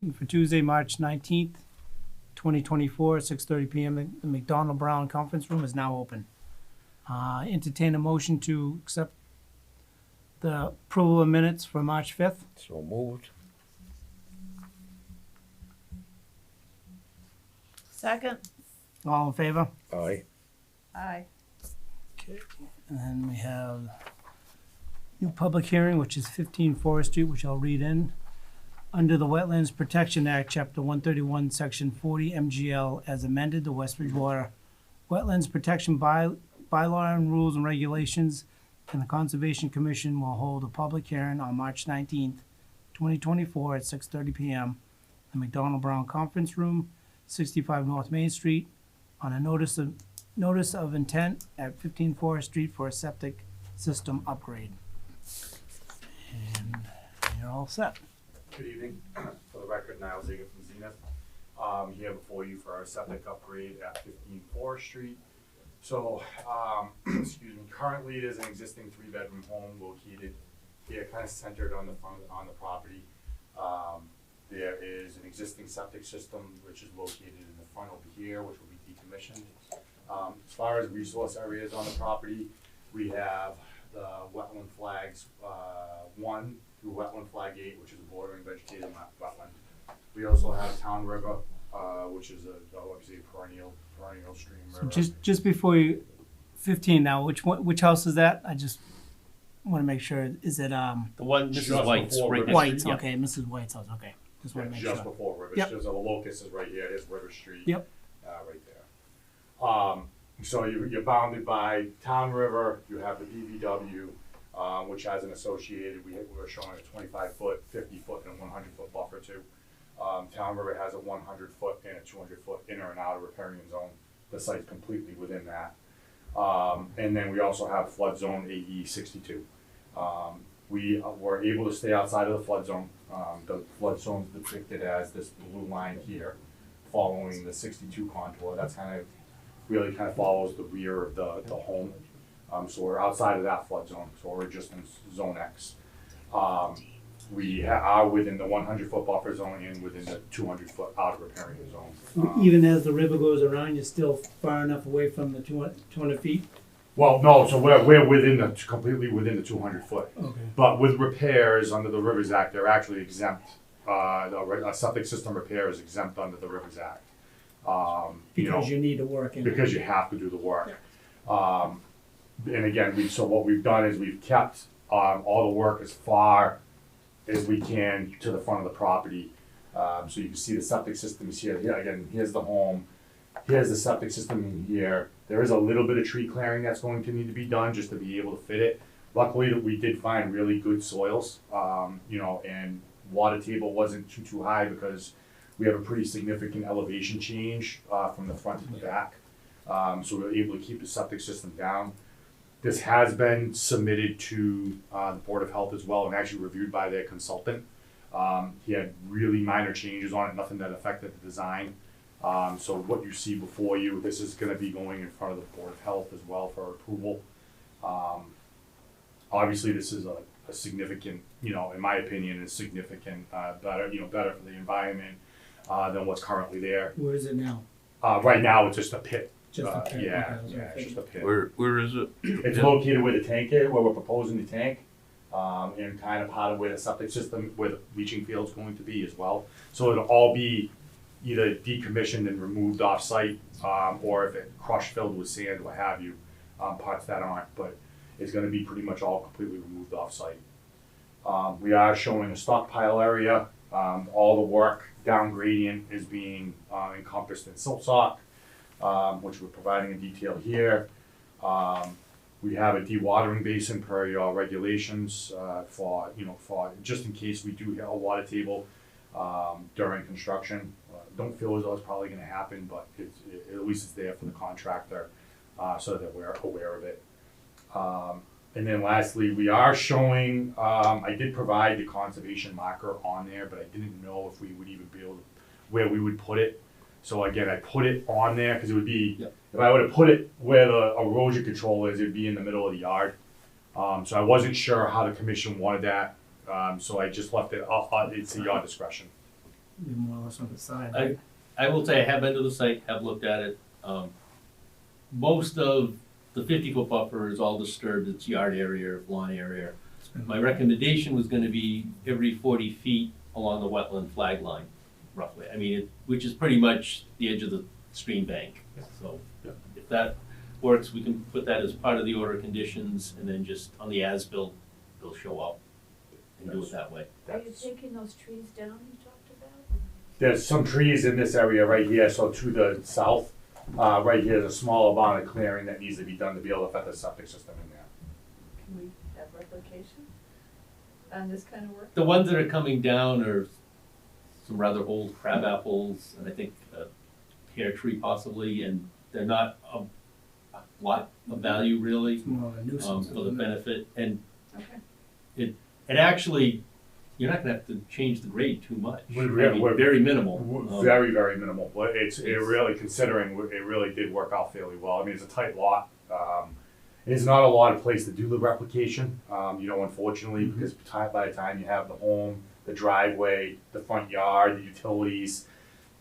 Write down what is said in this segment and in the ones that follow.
For Tuesday, March 19th, 2024, 6:30 PM. The McDonald Brown Conference Room is now open. Entertain a motion to accept the approval of minutes for March 5th. So moved. Second. All in favor? Aye. Aye. Okay. And then we have new public hearing, which is 15 Forest Street, which I'll read in. Under the Wetlands Protection Act, Chapter 131, Section 40 MGL, as amended, the West Bridgewater Wetlands Protection Bylaw and Rules and Regulations, and the Conservation Commission will hold a public hearing on March 19th, 2024 at 6:30 PM in the McDonald Brown Conference Room, 65 North Main Street, on a notice of intent at 15 Forest Street for a septic system upgrade. And you're all set. Good evening. For the record, Niall Zager from Zenith. Here before you for our septic upgrade at 15 Forest Street. So, excuse me, currently there's an existing 3-bedroom home located here, kind of centered on the front, on the property. There is an existing septic system which is located in the front over here, which will be decommissioned. As far as resource areas on the property, we have the wetland flags 1 through wetland flag 8, which is a bordering vegetated wetland. We also have Town River, which is obviously a perennial stream river. So just before you, 15 now, which house is that? I just want to make sure, is it, The one, Just Mrs. White's, before right River next White's, to, okay, Mrs. White's house, okay. Just want to make just sure. before River. Yep. Just the locus is right here. Here's River Street. Yep. Right there. So you're bounded by Town River. You have the BVW, which has an associated. We're showing a 25-foot, 50-foot, and a 100-foot buffer too. Town River has a 100-foot and a 200-foot inner and outer riparian zone. The site's completely within that. And then we also have flood zone AE 62. We were able to stay outside of the flood zone. The flood zone is depicted as this blue line here, following the 62 contour. That's really follows the rear of the home. So we're outside of that flood zone. So we're just in zone X. We are within the 100-foot buffer zone and within the 200-foot outer riparian zone. Even as the river goes around, you're still far enough away from the 200 feet? Well, no, so we're within completely within the 200 foot. Okay. But with repairs under the Rivers Act, they're actually exempt. A septic system repair is exempt under the Rivers Act. Because you need to work in. Because you have to do the work. And again, so what we've done is we've kept all the work as far as we can to the front of the property. So you can see the septic system is here. Here again, here's the home. Here's the septic system in here. There is a little bit of tree clearing that's going to need to be done just to be able to fit it. Luckily, that we did find really good soils, and water table wasn't too high because we have a pretty significant elevation change from the front to the back. So we were able to keep the septic system down. This has been submitted to the Board of Health as well and actually reviewed by their consultant. He had really minor changes on it, nothing that affected the design. So what you see before you, this is going to be going in front of the Board of Health as well for approval. Obviously, this is a significant, in my opinion, a significant better for the environment than what's currently there. Where is it now? Right now, it's just a pit. Just a pit, Yeah, okay, yeah, it's just a pit. Where is it? It's located where the tank is, where we're proposing the tank, and kind of part of where the septic system, where the leaching field's going to be as well. So it'll all be either decommissioned and removed off-site, or if it crushed, filled with sand, what have you, parts that aren't, but it's gonna be pretty much all completely removed off-site. We are showing a stockpile area. All the work down gradient is being encompassed in silt sock, which we're providing in detail here. We have a dewatering basin per your regulations for just in case we do hit a water table during construction. Don't feel as though it's probably going to happen, but at least it's there for the contractor so that we're aware of it. And then lastly, we are showing, I did provide the conservation marker on there, but I didn't know if we would even be able to, where we would put it. So again, I put it on there because it would be, if I would have put it where the erosion control is, it'd be in the middle of the yard. So I wasn't sure how the commission wanted that. So I just left it, it's at your discretion. You're more or less on the side, I, right? I will say I have been to the site, have looked at it. Most of the 50-foot buffer is all disturbed, it's yard area, lawn area. It's been- My recommendation was gonna be every 40 feet along the wetland flag line, roughly. I mean, which is pretty much the edge of the stream bank. So Yeah. if that works, we can put that as part of the order of conditions, and then just on the as-built, they'll show up and do it that way. Are you That's- taking those trees down you talked about? There's some trees in this area right here, so to the south, right here, there's a small amount of clearing that needs to be done to be able to fit the septic system in there. Can we have replication on this kind of work? The ones that are coming down are some rather old crab apples, and I think a pear tree possibly, and they're not a lot of value really, It's more of a nuisance. for the isn't it? benefit. And Okay. it actually, you're not gonna have to change the grade too much. I We're- mean, we're- very minimal. Very, very minimal, but it It's- really, considering, it really did work out fairly well. I mean, it's a tight lot. There's not a lot of place to do the replication, unfortunately, Mhm. because by the time you have the home, the driveway, the front yard, the utilities,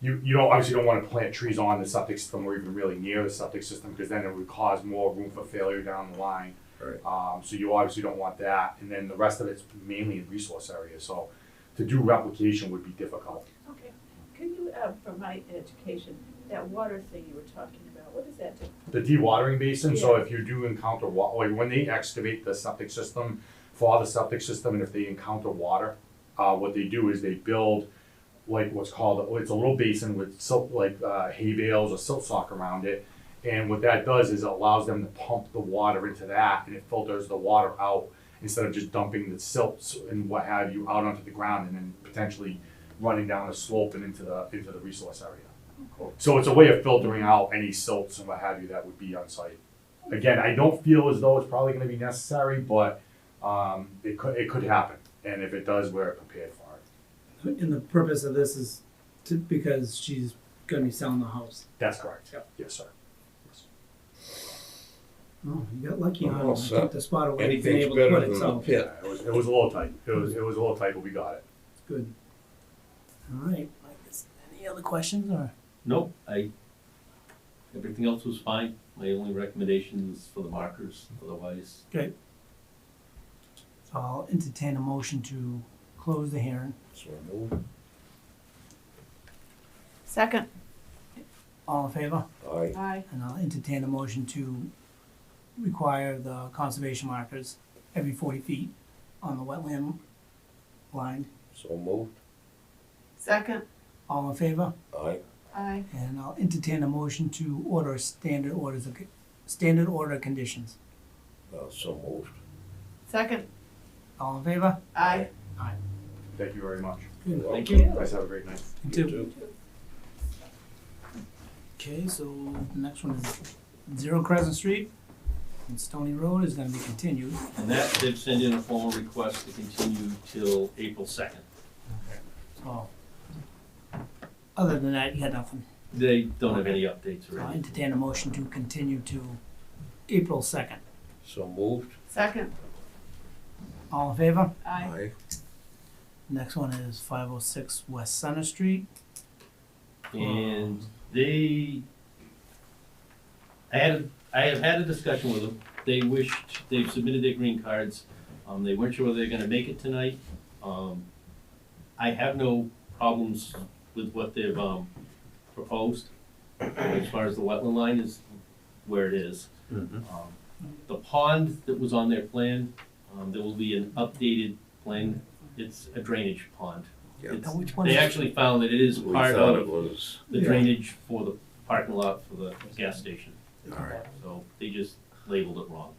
you obviously don't wanna plant trees on the septic system or even really near the septic system, because then it would cause more room for failure down the line. Right. So you obviously don't want that, and then the rest of it's mainly in resource areas, so to do replication would be difficult. Okay. Can you, for my education, that water thing you were talking about, what does that do? The dewatering basin, so Yeah. if you do encounter like when they excavate the septic system, for the septic system, and if they encounter water, what they do is they build like what's called, it's a little basin with silt, hay bales or silt sock around it. And what that does is it allows them to pump the water into that, and it filters the water out instead of just dumping the silts and what have you out onto the ground and then potentially running down a slope and into the resource area. Cool. So it's a way of filtering out any silts and what have you that would be on site. Again, I don't feel as though it's probably gonna be necessary, but, it could happen, and if it does, we're prepared for it. And the purpose of this is because she's gonna be selling the house. That's correct. Yep. Yes, sir. Oh, you got lucky I'm on all it. I set. took the spot away. You've been Anything's able to better put than it, the so pit. Yeah, it was a little tight. It was a little tight, but we got it. it's good. All right, I guess, any other questions or? Nope, everything else was fine. My only recommendation was for the markers, otherwise. Okay. So I'll entertain a motion to close the hearing. So moved. Second. All in favor? Aye. Aye. And I'll entertain a motion to require the conservation markers every 40 feet on the wetland line. So moved. Second. All in favor? Aye. Aye. And I'll entertain a motion to order standard order conditions. So moved. Second. All in favor? Aye. Thank you very much. Good. Thank you. you. Guys have a great night. You too. Okay, so the next one is 0 Crescent Street and Stony Road is gonna be continued. And that, they've sent in a formal request to continue till April 2nd. So, other than that, you got nothing. They don't have any updates So or I'll anything. entertain a motion to continue to April 2nd. So moved. Second. All in favor? Aye. Next one is 506 West Center Street. And I have had a discussion with them. They've submitted their green cards. They weren't sure whether they're gonna make it tonight. I have no problems with what they've, proposed, as far as the wetland line is where it is. The pond that was on their plan, there will be an updated plan. It's a drainage pond. Yeah. It's- Which one They is- actually found that it is We part thought it of was, the Yeah. drainage for the parking lot for the gas station. alright. So they just labeled it wrong,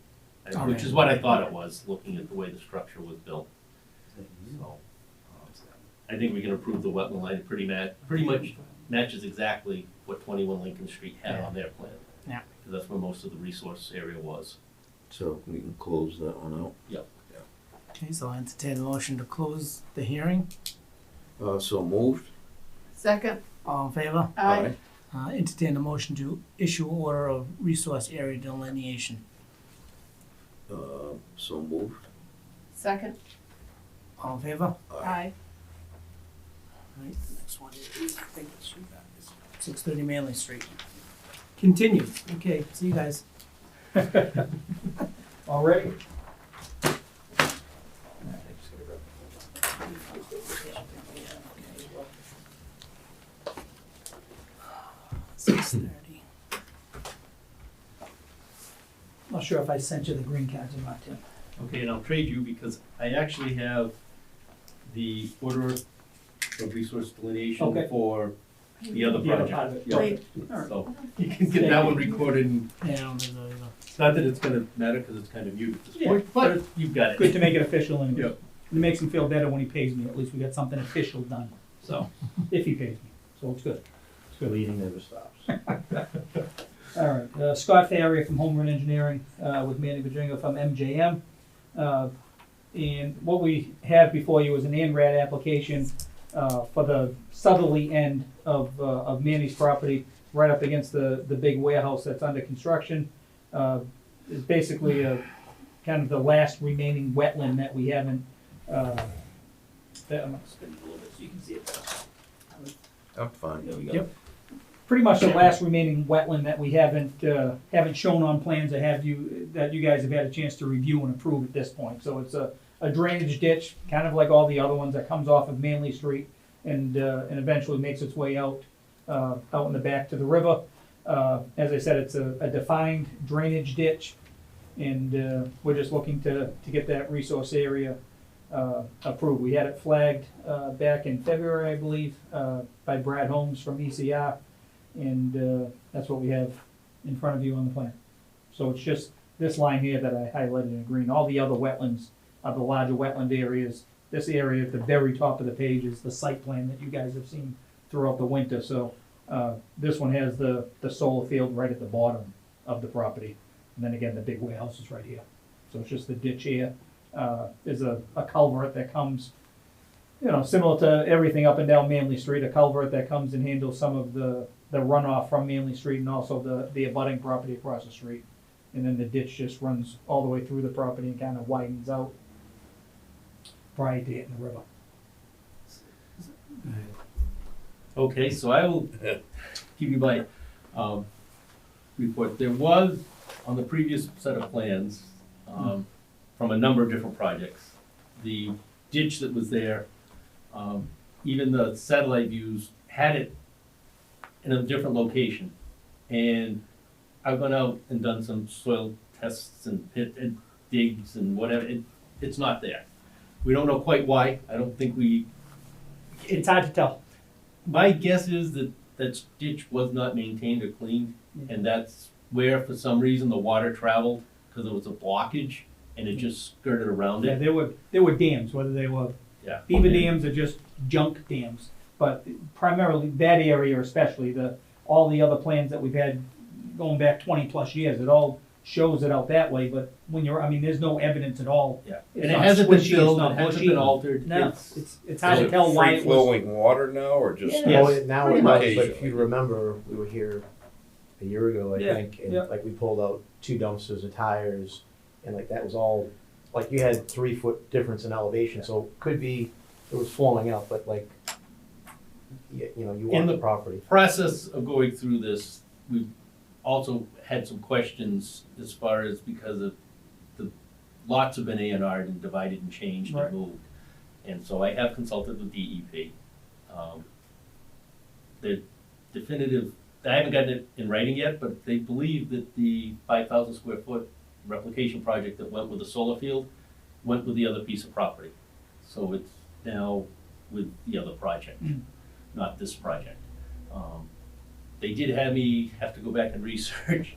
Okay. which is what I thought it was, looking at the way the structure was built. So, I think we can approve the wetland line. It pretty much matches exactly what 21 Lincoln Street had on their plan. Yeah. Because that's where most of the resource area was. So we can close that one out. Okay, so I'll entertain a motion to close the hearing. So moved. Second. All in favor? Aye. Entertain a motion to issue order of resource area delineation. So moved. Second. All in favor? Aye. Right, the next one is, I think it's you guys, 630 Manley Street. Continues, okay, see you guys. Already? Six 30. Not sure if I sent you the green cards or not, Tim. Okay, and I'll trade you because I actually have the order of resource delineation Okay. for the other The other project. part of it. Yeah. Wait, All right. So you can get that one recorded, and Yeah, it's not that it's gonna matter because it's kind of mute at this Yeah, point, but you've got it. Good to make it official and Yeah. it makes him feel better when he pays me. At least we got something official done. So, if he pays me, so it's good. It's good. Bleeding never stops. All right, Scott Farrier from Home Run Engineering, with Manny Virginia from MJM. And what we have before you is an ANRAD application, for the southerly end of Manny's property, right up against the big warehouse that's under construction. It's basically kind of the last remaining wetland that we haven't, that, I'm gonna spin it a little bit so you can see it. I'm fine. There we go. Yep. Pretty much the last remaining wetland that we haven't shown on plans that you guys have had a chance to review and approve at this point. So it's a drainage ditch, kind of like all the other ones, that comes off of Manley Street and eventually makes its way out in the back to the river. As I said, it's a defined drainage ditch, and we're just looking to get that resource area approved. We had it flagged back in February, I believe, by Brad Holmes from ECR, and that's what we have in front of you on the plan. So it's just this line here that I highlighted in green. All the other wetlands are the larger wetland areas. This area at the very top of the page is the site plan that you guys have seen throughout the winter. So this one has the solar field right at the bottom of the property. And then again, the big warehouse is right here. So it's just the ditch here. There's a culvert that comes, similar to everything up and down Manley Street, a culvert that comes and handles some of the runoff from Manley Street and also the abutting property across the street. And then the ditch just runs all the way through the property and kind of widens out prior to hitting the river. Okay, so I will give you my report. There was, on the previous set of plans, from a number of different projects, the ditch that was there, even the satellite views had it in a different location. And I've gone out and done some soil tests and pit and digs and whatever. It's not there. We don't know quite why. I don't think It's hard to tell. my guess is that that ditch was not maintained or cleaned, and that's where, for some reason, the water traveled, because there was a blockage, and it just skirted around Yeah, it. there were dams, whether they were Yeah. beaver dams or just junk dams. But primarily that area, especially all the other plans that we've had going back 20+ years, it all shows it out that way. But when there's no evidence at all. Yeah. It's And it not hasn't been swishy, it's filled, not it hasn't bushy. been altered. No, It's- it's hard Is to it tell why it was. free-flowing water now, or just? Yeah. Yes. Well, now pretty it much. does, but if you remember, we were here a year ago, I Yeah, think, and yeah. like we pulled out 2 dumpsters of tires, and like that was all, like you had 3-foot difference in elevation, so it could be, it was flowing out, but like, you want the- the property. Process of going through this, we've also had some questions as far as, because of the lots have been A&R'd and divided and changed Right. and moved. And so I have consulted with DEP. The definitive, I haven't gotten it in writing yet, but they believe that the 5,000 square foot replication project that went with the solar field went with the other piece of property. So it's now with the other project, not this project. They did have me have to go back and research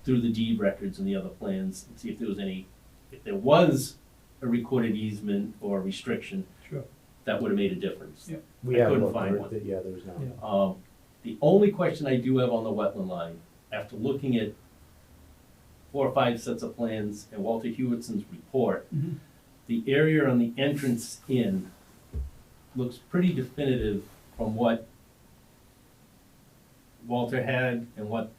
through the deed records and the other plans and see if there was a recorded easement or restriction. Sure. That would have made a difference. Yeah. We I haven't couldn't looked, find there- one. yeah, there was none. Yeah. The only question I do have on the wetland line, after looking at 4 or 5 sets of plans and Walter Hewittson's report, Mhm. the area on the entrance in looks pretty definitive from what Walter had and what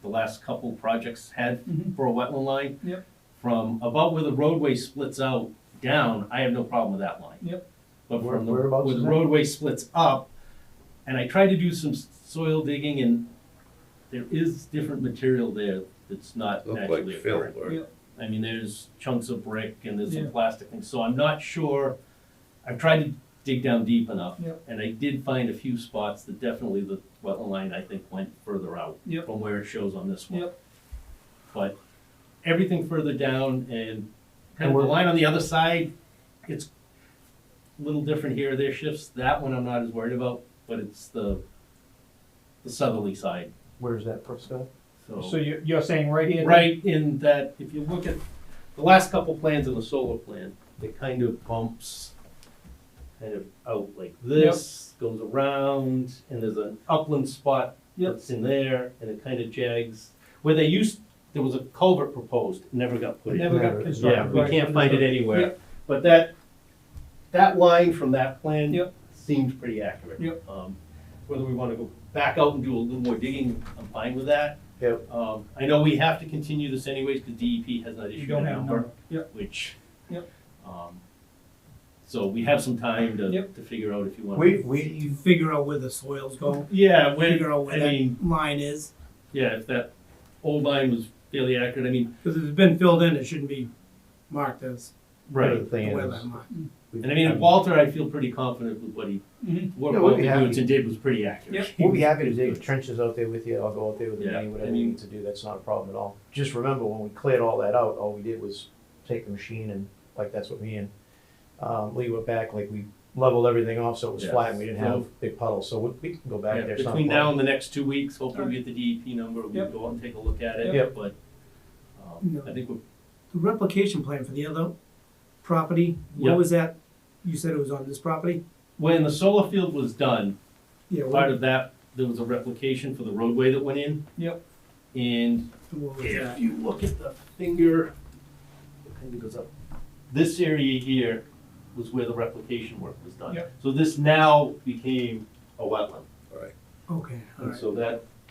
the last couple projects had Mhm. for a wetland line. Yep. From about where the roadway splits out down, I have no problem with that line. Yep. But Where- from the, whereabouts where is the that? roadway splits up, and I tried to do some soil digging, and there is different material there that's not Look naturally like fill, occurring. or Yeah. I mean, there's chunks of brick and there's some Yeah. plastic things, so I'm not sure. I've tried to dig down deep enough, Yep. and I did find a few spots that definitely the wetland line, I think, went further out Yep. from where it shows on this one. Yep. But everything further down and kind of the we're- line on the other side, it's a little different here or there shifts. That one I'm not as worried about, but it's the southerly side, Where's that, Scott? So you're saying right here? right in that, if you look at the last couple plans in the solar plan, it kind of bumps kind of out like this, goes around, and there's an upland spot Yep. that's in there, and it kind of jags. Where there was a culvert proposed, never got put in. Never got Yeah, constructed. Yeah, we right, can't find it understood. anywhere. Yep. But that line from that plan Yep. seems pretty accurate. Yep. Whether we wanna go back out and do a little more digging, I'm fine with that. Yep. I know we have to continue this anyways, cause DEP has not You issued a don't have a number, number. Yep. which. Yep. So we have some time to Yep. figure out if you want. Where do you, Figure out where the soils go, Yeah, when, figure out where I mean, that line is, yeah, if that old line was fairly accurate, I mean, because if it's been filled in, it shouldn't be marked as right. the the thing is? wetland line. And I mean, Walter, I feel pretty confident with what he, Mhm. what Yeah, we'll Walter be happy. Hewitson did was pretty accurate. Yep. We'll be happy to dig trenches out there with you, I'll go out there with the Yeah, machine, whatever I we mean- need to do, that's not a problem at all. Just remember, when we cleared all that out, all we did was take the machine and, like, that's what me and Lee went back, like, we leveled everything off so it was Yeah. flat and we didn't have So- big puddles, so we can go back Yeah, there. it's not a between now problem. and the next 2 weeks, hopefully we get the DEP number, we'll Yep. go out and take a look at it, Yep. but, Yeah. I think we're, The replication plan for the other property, where Yep. was that? You said it was on this property? when the solar field was done, Yeah, part of that, there was a replication for the roadway that went in, Yep. and what was if that? you look at the finger, it kind of goes up, this area here was where the replication work was done. Yep. So this now became a wetland. right? Okay, all And right. so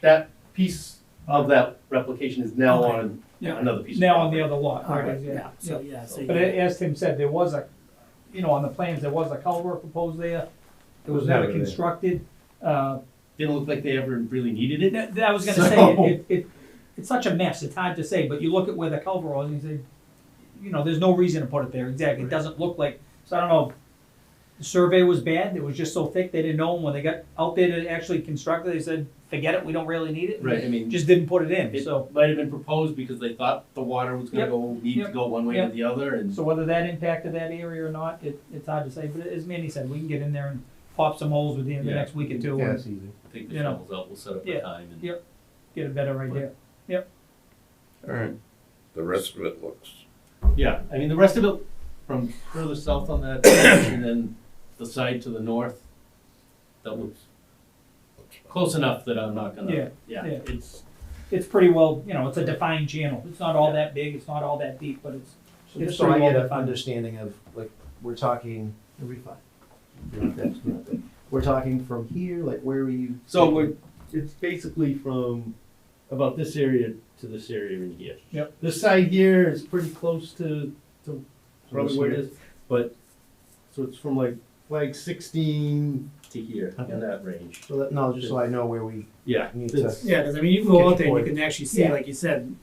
that piece of that replication is now Okay. on Yeah. another piece of Now on the property. other lot, All right, right, yeah. yeah, so, yeah, so. But as Tim said, there was on the plans, there was a culvert proposed there. It was never never there. constructed. Didn't look like they ever really needed it. I was gonna So- say, it's such a mess, it's hard to say, but you look at where the culvert was and you say, there's no reason to put it there, exactly, it doesn't look like, so I don't know. The survey was bad, it was just so thick, they didn't know, and when they got out there to actually construct it, they said, forget it, we don't really need it. and Right, I they mean, Just didn't put it in, it so, might have been proposed because they thought the water was gonna Yep. need to Yep. go one way or Yep. the other, and so whether that impacted that area or not, it's hard to say, but as Mandy said, we can get in there and pop some holes within the Yeah. next week or two Yeah, and it's easy. take the you know. shovels out, we'll set up Yeah. a time and. Yep. get a better idea. Alright. The rest of it looks, Yeah, I mean, the rest of it, from further south on that, and then the side to the north, that looks looks fine. close enough that I'm not gonna, Yeah, yeah, yeah. it's, Pretty well, it's a defined channel, it's not all that big, it's not all that deep, but it's So It's just so I pretty well get an defined. understanding of, like, we're talking, it'll be fine. You don't have to ask me. We're talking from here, like, where are you? so it's basically from about this area to this area in here. Yep. This side here is pretty close to probably where it is, but, so it's from like flag 16 to here, Okay. in that range. So that, no, just so I know where we Yeah, need it's- to. Yeah, because I mean, you can go out there and you Point. can actually see, Yeah. like you said,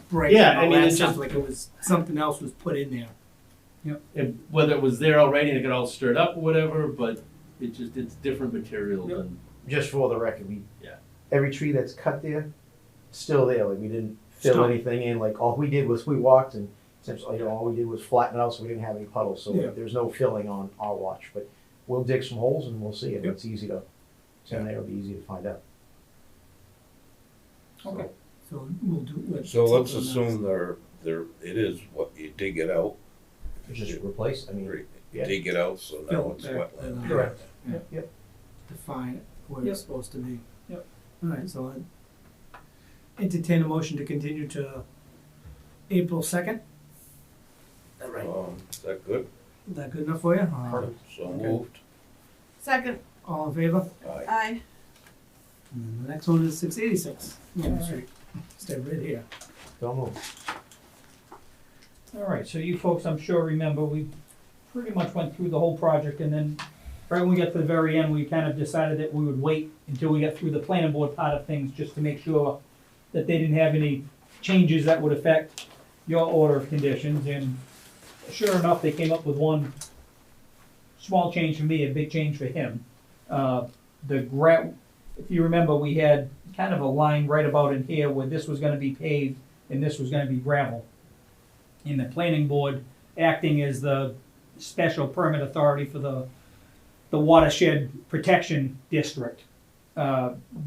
breaks Yeah, and I all mean, that it's stuff, just- like it was, something else was put in there. and whether it was there already and it got all stirred up or whatever, but it's different material Yep. than, Just for the record, Yeah. every tree that's cut there, still there, like, we didn't fill Stop. anything in, like, all we did was, we walked and essentially, all we did was flatten it out, so we didn't have any puddles, so Yeah. there's no filling on our watch, but we'll dig some holes and we'll see, if Yep. it's easy to, it's in there, it'll be easy to find out. Okay. So we'll do. what- So let's something else. assume it is what you dig it out, Just replace, I mean, yeah. dig it out, so now Fill it's it back, wetland. Correct. Yeah. Yep. Define it where Yep. it's supposed to be. Yep. All right, so I entertain a motion to continue to April 2nd. Is that right? Is that good? Is that good enough for you? So Okay. moved. Second, All in favor? Aye. aye. And the next one is 686 Main Street. Stay right here. Don't move. All right, so you folks, I'm sure remember, we pretty much went through the whole project, and then right when we got to the very end, we kind of decided that we would wait until we got through the planning board part of things, just to make sure that they didn't have any changes that would affect your order of conditions, and sure enough, they came up with one small change for me, a big change for him. If you remember, we had kind of a line right about in here where this was gonna be paved and this was gonna be gravel. And the planning board, acting as the special permit authority for the watershed protection district,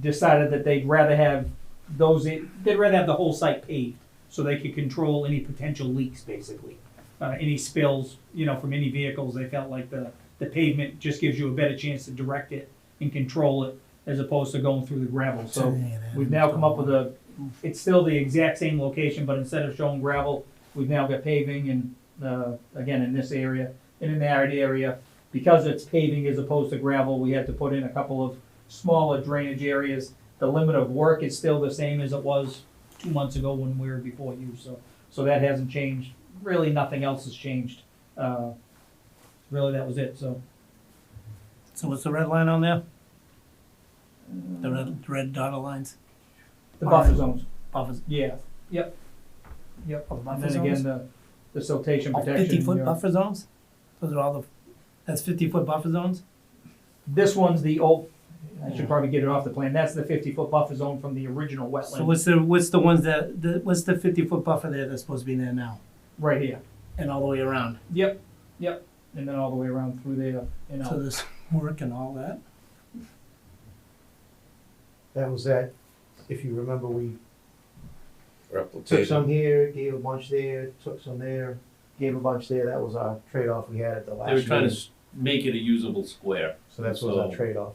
decided that they'd rather have the whole site paved, so they could control any potential leaks, basically. Any spills, from any vehicles, they felt like the pavement just gives you a better chance to direct it and control it, as opposed to going through the gravel. So we've now come up with it's still the exact same location, but instead of showing gravel, we've now got paving, and, again, in this area, and in that area, because it's paving as opposed to gravel, we had to put in a couple of smaller drainage areas. The limit of work is still the same as it was 2 months ago when we were before you, so that hasn't changed. Really, nothing else has changed. Really, that was it, so. So what's the red line on there? The red dotted lines? The buffer zones, Buffers, yeah, yep. Yep, Oh, and buffer then again, zones? the siltation oh, protection. 50-foot yeah. buffer zones? Those are all that's 50-foot buffer zones? This one's the old, I should probably get it off the plan, that's the 50-foot buffer zone from the original So wetland, what's the ones what's the 50-foot buffer there that's supposed to be there now? right here. And all the way around? Yep, and then all the way around through there, So there's work and all that? That was that, if you remember, we took Replicated. some here, gave a bunch there, took some there, gave a bunch there, that was our trade-off we had at the last They were trying to meeting. make it a usable square. So that was our so- trade-off.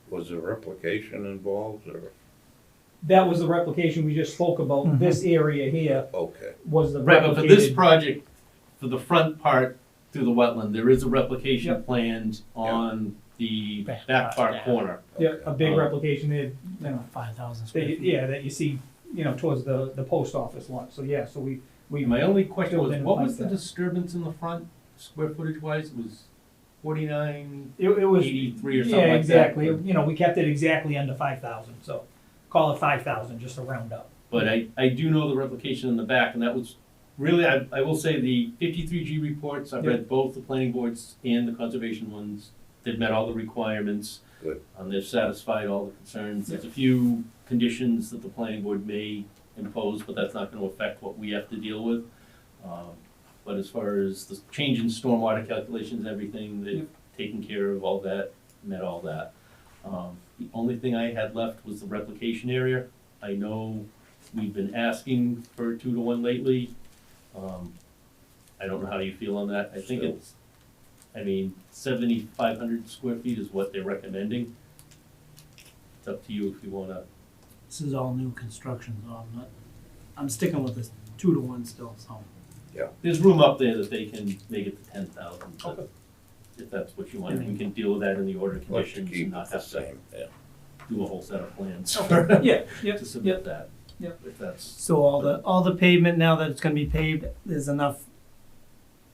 Was there replication involved or, that was the replication we just spoke about, Mhm. this area here okay, was the Right, but for this replicated. project, for the front part through the wetland, there is a replication Yep. planned on the Back back part, part yeah. corner. Yeah, a big Um, replication there, 5,000 square that feet. that you see, towards the post office lot, so yeah, so we. My only question Filled was, in what like was the that. disturbance in the front, square footage wise? It was 49, It was. 83 or something like that. Yeah, exactly, we kept it exactly under 5,000, so call it 5,000, just to round up. But I do know the replication in the back, and that was really, I will say, the 53G reports, I've read both the planning boards and the conservation ones. They've met all the requirements. Good. They've satisfied all the concerns. There's a few conditions that the planning board may impose, but that's not gonna affect what we have to deal with. But as far as the change in stormwater calculations and everything, they've taken care of all that, met all that. The only thing I had left was the replication area. I know we've been asking for 2-to-1 lately. I don't know how you feel on that. I think Still. 7,500 square feet is what they're recommending. It's up to you if you wanna. This is all new construction, so I'm sticking with this 2-to-1 still, so. There's room up there that they can make it to 10,000, Okay. but if that's what you want, we can deal with that in the order of let's conditions keep and it not the have to same, yeah. do a whole set of plans Yeah, yep, to submit that. Yep. If that's, So all the pavement, now that it's gonna be paved, there's enough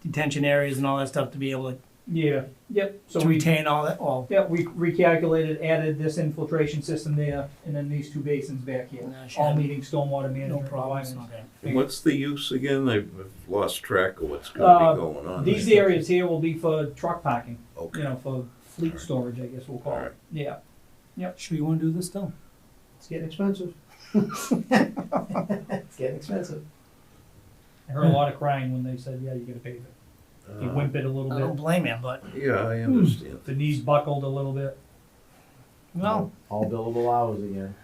detention areas and all that stuff to be able yeah, yep, so to we. retain all that, all. Yeah, we recalculated, added this infiltration system there, and then these two basins back here, No, she all had meeting stormwater No management problems, requirements. okay. And what's the use again? I've lost track of what's gonna be going on. These there. areas here will be for truck parking, Okay, for fleet storage, I guess we'll call Alright. it. Yeah, Sure you wanna do this still? It's getting expensive. It's getting expensive. I heard a lot of crying when they said, yeah, you gotta pave it. He whimpered a I little don't bit, blame him, but, yeah, I understand. the knees buckled a little bit. well, All billable hours again.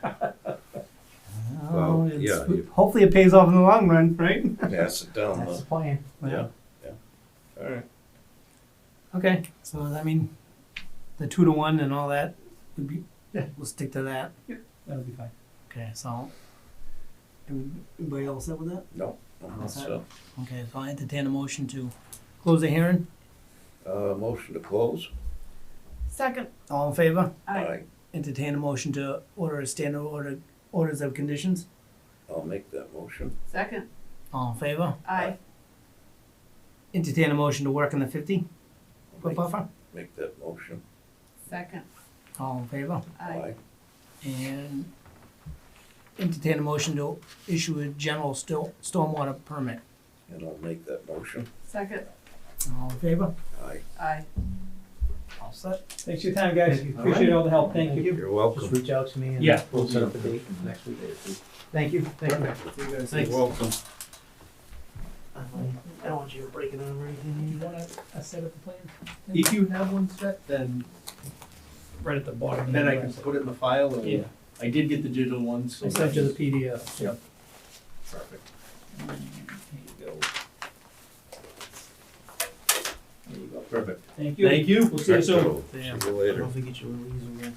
Well, it's- yeah, you- hopefully it pays off in the long run, right? Pass it down, That's the plan. yeah, alright. Okay, so the 2-to-1 and all that, would be, Yeah. we'll stick to that. That'll be fine. Okay, so, everybody all set with that? No, so, Okay, so I entertain a motion to close the hearing. motion to close? Second, All in favor? I, Entertain a motion to order a standard orders of conditions. I'll make that motion. second, All in favor? I, entertain a motion to work in the 50-foot buffer. Make that motion. Second. All in favor? Aye. And entertain a motion to issue a general stormwater permit. And I'll make that motion. Second. All in favor? Aye. Aye. All set. Thanks for your time, guys. Thank you. Appreciate all the help. Thank you. You're Just welcome. reach out to me and Yeah. we'll set up a date next week. Thank you, thank you. Thanks. You're welcome. I don't want you to break it on or anything. You want a set of the plan? If you have one set, then Right at the bottom. then I can put it in the file, and Yeah. I did get the digital ones. so I sent you the PDF. Yep. Perfect. Here you go. There you go. Perfect. Thank you. Thank you. We'll see you soon. Excellent. See Yeah. you later. Don't forget your release again.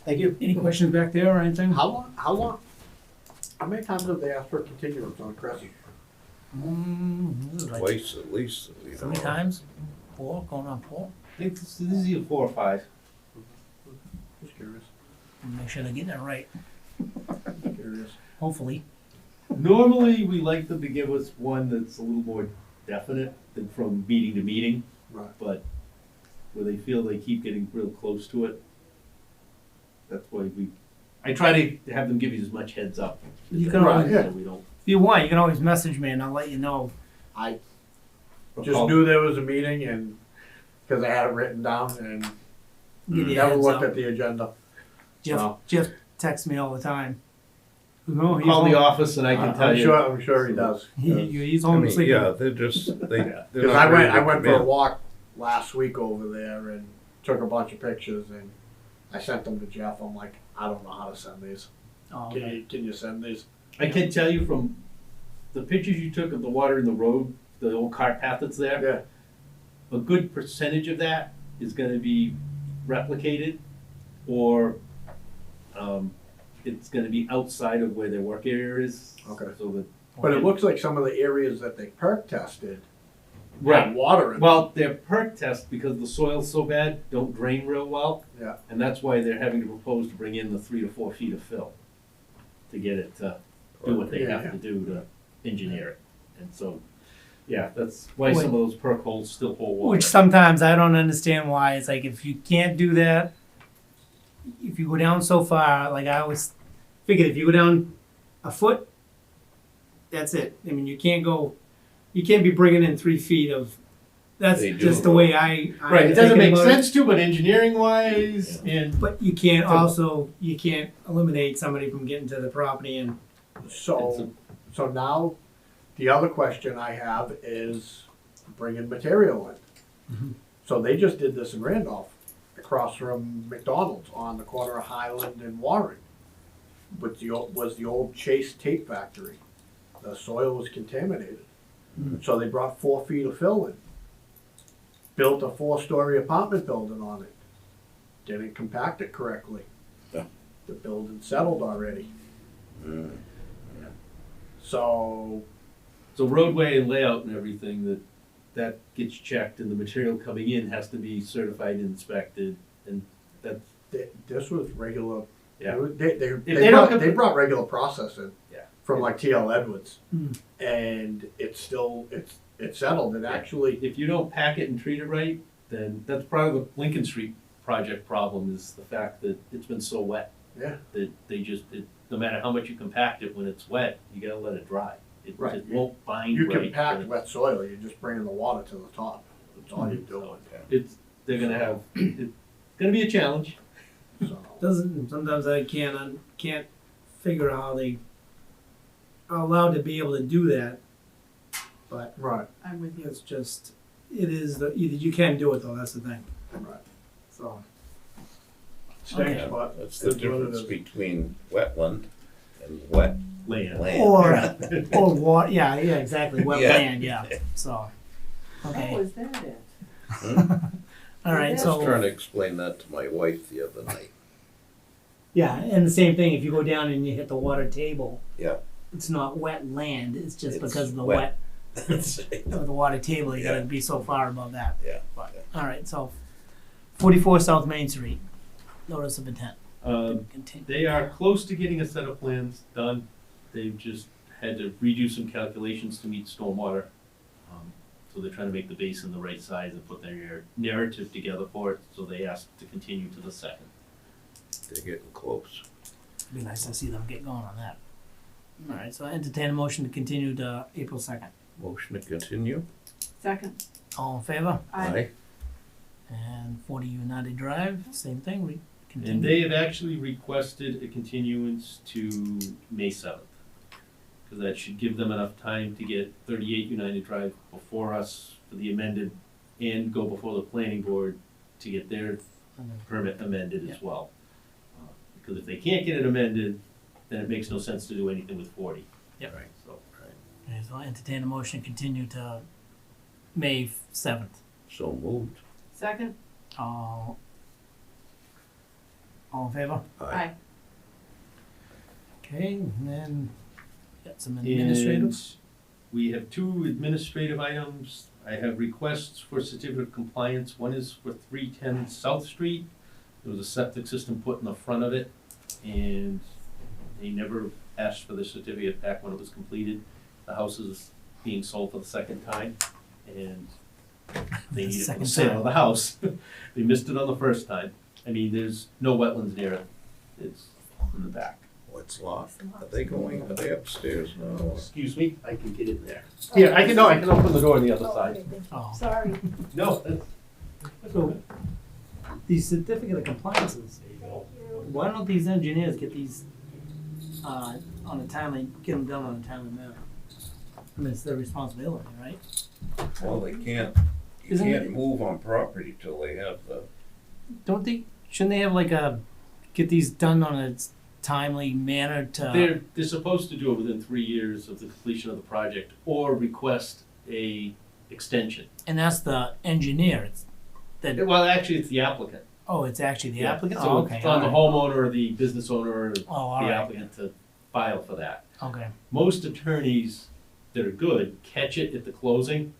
Thank you. Any questions back there or anything? How many times have they asked for continuance on Crescent? This is like Twice at least. you 3 know. times? 4, going on 4? I think this is either 4 or 5. Just curious, Make sure they're getting it right, just curious. hopefully. Normally, we like them to give us one that's a little more definite than from meeting to meeting, Right. but where they feel they keep getting real close to it. That's why I try to have them give you as much heads up. as You they can can, always- so we don't. If you want, you can always message me and I'll let you know. I just recall- knew there was a meeting and, cause I had it written down and Give you a never heads looked up. at the agenda. Jeff texts me all the time. No, he's Call the home. office and I can tell I'm you. I'm sure he does. He's I home mean, sleeping. yeah, they're just, they're Cause not I ready to went for a commit. walk last week over there and took a bunch of pictures and I sent them to Jeff. I'm like, I don't know how to send these. Oh, Can okay. you send these? I can tell you from the pictures you took of the water in the road, the old cart path that's there, Yeah, a good percentage of that is gonna be replicated, or, it's gonna be outside of where their work area is. Okay. So that. but it looks like some of the areas that they perk tested Right. had water in them. Well, their perk test, because the soil's so bad, don't drain real well. Yeah. And that's why they're having to propose to bring in the 3 to 4 feet of fill to get it to do what they Yeah. have to do to engineer it. And so, yeah, that's why some of those perk holes still hold water. Which sometimes I don't understand why. It's like if you can't do that, if you go down so far, like I always figured, if you go down a foot, that's it. I mean, you can't be bringing in 3 feet of. That's They do. just the way I Right, it think doesn't make about it. sense to, but engineering wise, and But you can't eliminate somebody from getting to the property and. So now, the other question I have is bringing material in. Mhm. So they just did this in Randolph, across from McDonald's on the corner of Highland and Warren. Was the old Chase tape factory. The soil was contaminated. So they brought 4 feet of fill in. Built a 4-story apartment building on it. Didn't compact it correctly. Yeah. The building settled already. Mm. So so roadway and layout and everything, that gets checked, and the material coming in has to be certified and inspected, and that's, this was regular. yeah. They brought regular processing. Yeah. From like TL Edwards, Mm. and it's settled. It actually If you don't pack it and treat it right, then that's probably the Lincoln Street project problem, is the fact that it's been so wet. Yeah. That no matter how much you compact it, when it's wet, you gotta let it dry. It Right. just won't bind you right. compact wet soil. You're just bringing the water to the top. That's all you're doing. They're gonna have, it's gonna be a challenge. So Sometimes I can't figure out how they are allowed to be able to do that. But right, I'm with you. it's just, either you can do it though, that's the thing, right. so. Stinks, Yeah, but that's the it's what it difference is. between wetland and wet Land. land. Or water, yeah, exactly, wetland, yeah, so. How Okay, was that at? all right, I was trying so, to explain that to my wife the other night. yeah, and the same thing, if you go down and you hit the water table. Yeah. It's not wet land, it's just It's because of the wet. of the water table, you gotta Yeah. be so far above that. Yeah. But, all right, so 44 South Main Street, notice of intent. Continue. They are close to getting a set of plans done. They've just had to redo some calculations to meet stormwater. So they're trying to make the basin the right size and put their narrative together for it, so they asked to continue to the 2nd. They're getting close. Be nice to see them get going on that. All right, so I entertain a motion to continue to April 2nd. Motion to continue? Second. All in favor? Aye. And 40 United Drive, same thing, we And continue. they have actually requested a continuance to May 7th. Because that should give them enough time to get 38 United Drive before us for the amended, and go before the planning board to get their permit amended as well. Because if they can't get it amended, then it makes no sense to do anything with 40. Yep. Right, so. Okay, so I entertain a motion to continue to May 7th. So moved. Second. All in favor? Aye. Okay, and then got some administrative. And we have 2 administrative items. I have requests for certificate of compliance. One is for 310 South Street. There was a septic system put in the front of it, and they never asked for the certificate back when it was completed. The house is being sold for the 2nd time, and they The need it for the second sale time. of the house. They missed it on the first time. I mean, there's no wetlands near it. It's in the back. What's locked? Are they upstairs now? Excuse me, I can get in there. Here, I can open the door on the other side. Oh. Sorry. No, that's. So, these certificate of compliances, why don't these engineers get these, on a timely, get them done on a timely manner? I mean, it's their responsibility, right? Well, they can't, you Isn't can't it- move on property till they have the, Shouldn't they have like get these done on a timely manner to? They're supposed to do it within 3 years of the completion of the project, or request a extension. And that's the engineer, it's, that, Well, actually, it's the applicant. oh, it's actually the Yeah, applicant? So Oh, okay, it's on the all right. homeowner, or the business owner, or the Oh, all right, applicant to file for that. okay, Most attorneys that are good catch it at the closing,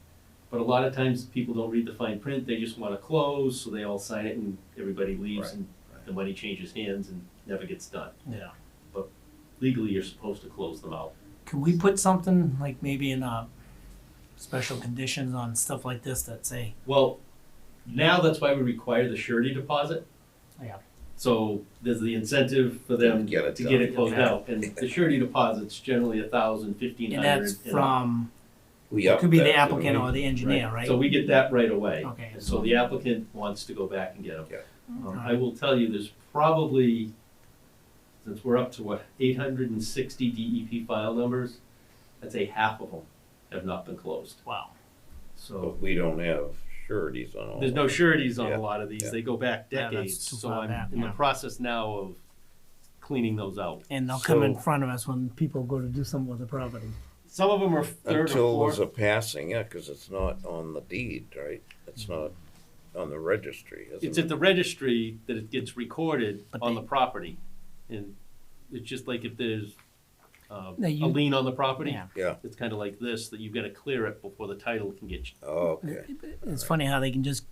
but a lot of times people don't read the fine print, they just wanna close, so they all sign it and everybody leaves, Right, and the money changes hands and never gets done. yeah. Legally, you're supposed to close them out. Can we put something, like maybe in, special conditions on stuff like this that say, Well, now that's why we require the surety deposit. yeah, So there's the incentive for them Get it to done. get it closed Okay. out, and the surety deposit's generally 1,000, 1,500. and that's from, we it up could be that, the didn't applicant we? or the engineer, right? So we get that right away. Okay. And so the applicant wants to go back and get them. Yeah. I will tell you, there's probably, since we're up to what, 860 DEP file numbers, I'd say half of them have not been closed. Wow. So But we don't have sureties on all. there's no of them. sureties on Yeah. a lot of these. Yeah. They go back Yeah, that's decades. too So far I'm back, in the yeah. process now of cleaning those out. And they'll come in So- front of us when people go to do something with the property. Some of them are third or Until there's fourth. a passing, yeah, cause it's not on the deed, right? It's not on the registry, isn't It's it? at the registry that it gets recorded But on they- the property. And it's just like if there's No, a you- lien on the property, Yeah. Yeah, it's kind of like this, that you've got to clear it before the title can get. okay. It's funny how they can just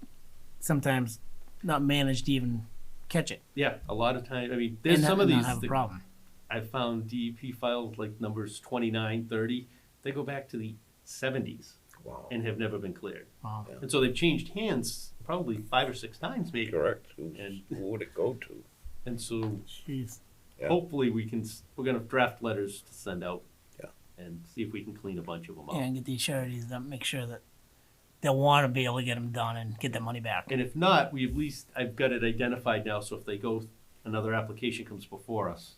sometimes not manage to even catch it. Yeah, a lot of time, I mean, there's and some not, of not these have a that problem. I've found DEP files like numbers 29, 30, they go back to the 70s Wow. and have never been cleared. Wow. And so they've changed hands probably 5 or 6 times maybe. Correct. And- Who would it go to? And so Jeez. Yeah. hopefully we're gonna draft letters to send out. Yeah. And see if we can clean a bunch of them up. Yeah, and get these sureties to make sure that they'll want to be able to get them done and get their money back. And if not, I've got it identified now, so if they another application comes before us,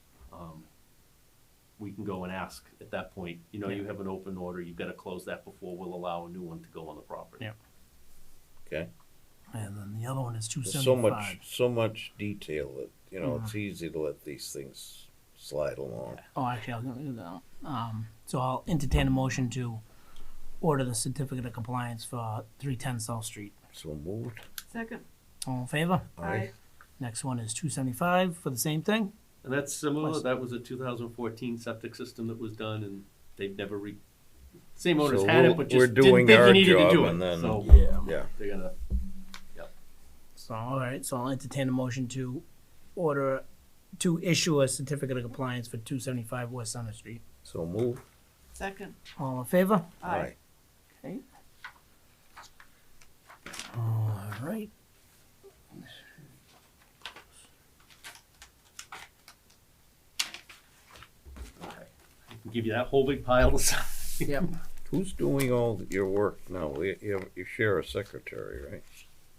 we can go and ask at that point, you know, you have an open order, you've gotta close that before we'll allow a new one to go on the property. Yeah. Okay. And then the other one is There's 275. so much detail that, you know, it's easy to let these things slide along. Oh, actually, I was going to do that. So I'll entertain a motion to order the certificate of compliance for 310 South Street. So moved. Second. All in favor? Aye. Next one is 275 for the same thing. And that's similar, Plus- that was a 2014 septic system that was done, and they've never same owners So had we're- it, but we're just didn't doing think our you needed to job do it. and then- So Yeah. they're gonna, So, all right, so I'll entertain a motion to to issue a certificate of compliance for 275 West Center Street. So moved. Second. All in favor? Aye. Okay. All right. I'll give you that whole big pile to sign. Yep. Who's doing all your work now? You share a secretary, right?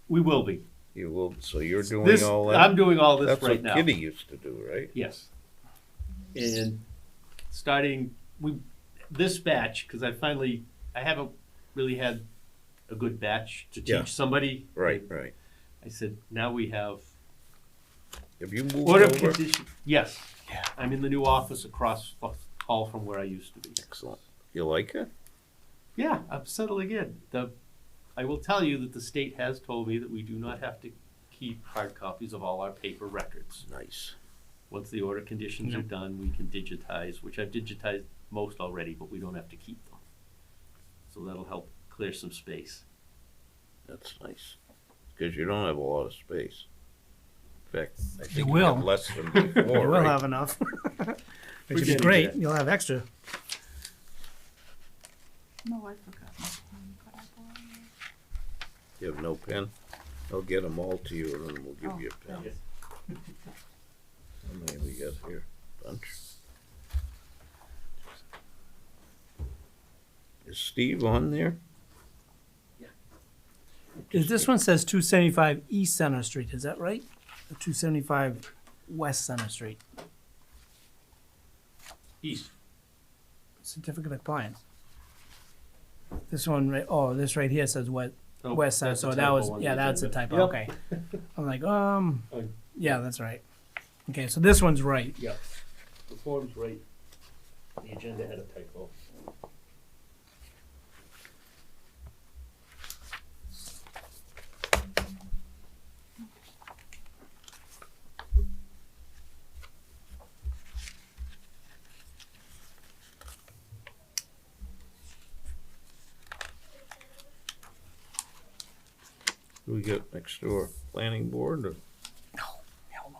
We will be. You will, so you're doing This, all that? I'm doing all this That's right what now. Kitty used to do, right? Yes. And starting, this batch, because I haven't really had a good batch to Yeah. teach somebody. Right, right. I said, now we have Have you moved order of over? condition. Yes. Yeah. I'm in the new office across the hall from where I used to be. Excellent. You like it? Yeah, I'm settling in. I will tell you that the state has told me that we do not have to keep hard copies of all our paper records. Nice. Once the order conditions are Yep. done, we can digitize, which I've digitized most already, but we don't have to keep them. So that'll help clear some space. That's nice. Because you don't have a lot of space. In fact, I think you will. have less than You before, will right? have enough. We Which is can- great. You'll have extra. No, I forgot my pen, but I bought it. You have no pen? I'll get them all to you and then we'll give you a pen. thanks. How many we got here? Bunch. Is Steve on there? This one says 275 East Center Street, is that right? Or 275 West Center Street. East. Certificate of compliance. This one, this right here says West Oh, Center, that's a so that typo was, on the yeah, that's a agenda. typo, Yep. okay. I'm like, Oh. yeah, that's right. Okay, so this one's right. Yep. The form's right. The agenda had a typo. Who we got next door? Planning board or? Hell no.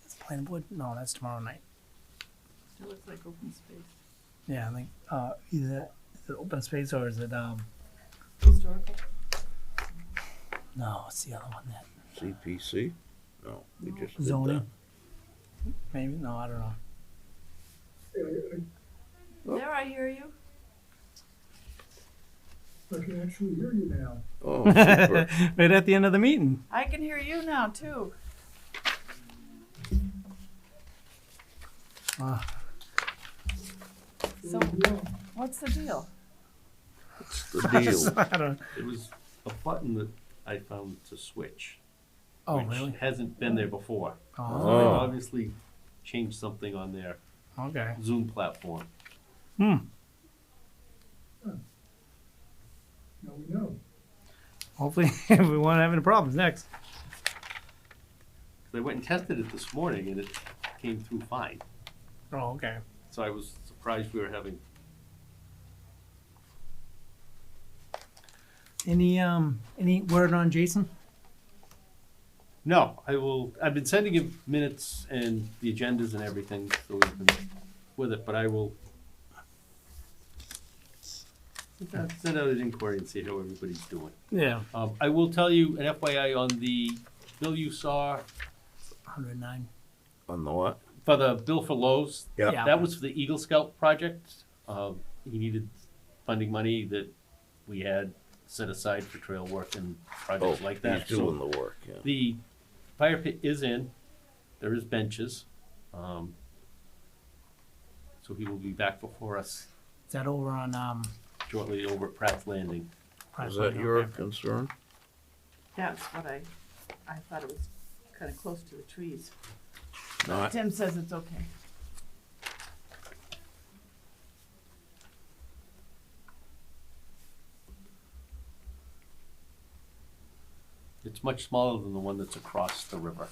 It's planning board? No, that's tomorrow night. Still looks like open space. Yeah, I think, either, is it open space or is it, Historical? no, it's the other one that, CPC? No, we just did zoning? Maybe, no, I don't know. There, I hear you. I can actually hear you now. that. Oh, super. Right at the end of the meeting. I can hear you now, too. So, what's the deal? What's the deal? I don't, It was a button that I found to switch. oh, which really? hasn't been there before. So Oh, they've Oh. obviously changed something on their okay. Zoom platform. Hmm. Now we know. Hopefully, we won't have any problems next. They went and tested it this morning and it came through fine. Oh, okay. So I was surprised we were having, Any word on Jason? no, I've been sending him minutes and the agendas and everything, so we've been with it, but I will send out an inquiry and see how everybody's doing. Yeah. I will tell you an FYI on the bill you saw 109. On the what? for the bill for Lowe's. Yeah. Yeah. That was for the Eagle Scout project. He needed funding money that we had set aside for trail work and projects like that. He's doing the work, yeah. The fire pit is in, there is benches. So he will be back before us Is that over on, shortly over at Pratt's Landing. Is that your okay. concern? That's what I thought it was kind of close to the trees. Not, Tim says it's okay. It's much smaller than the one that's across the river.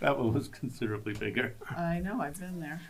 That one was considerably bigger. I know, I've been there.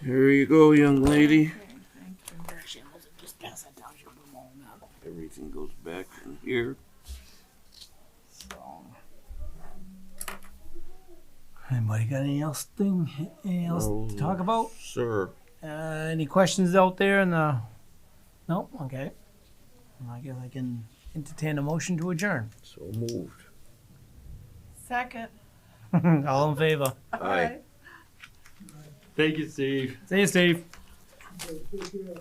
Here you go, young lady. Everything goes back in here. Anybody got anything else to talk about? Sir. Any questions out there in the, no, okay. I guess I can entertain a motion to adjourn. So moved. Second. All in favor? Aye. Thank you, Steve. See you, Steve. Okay, take care.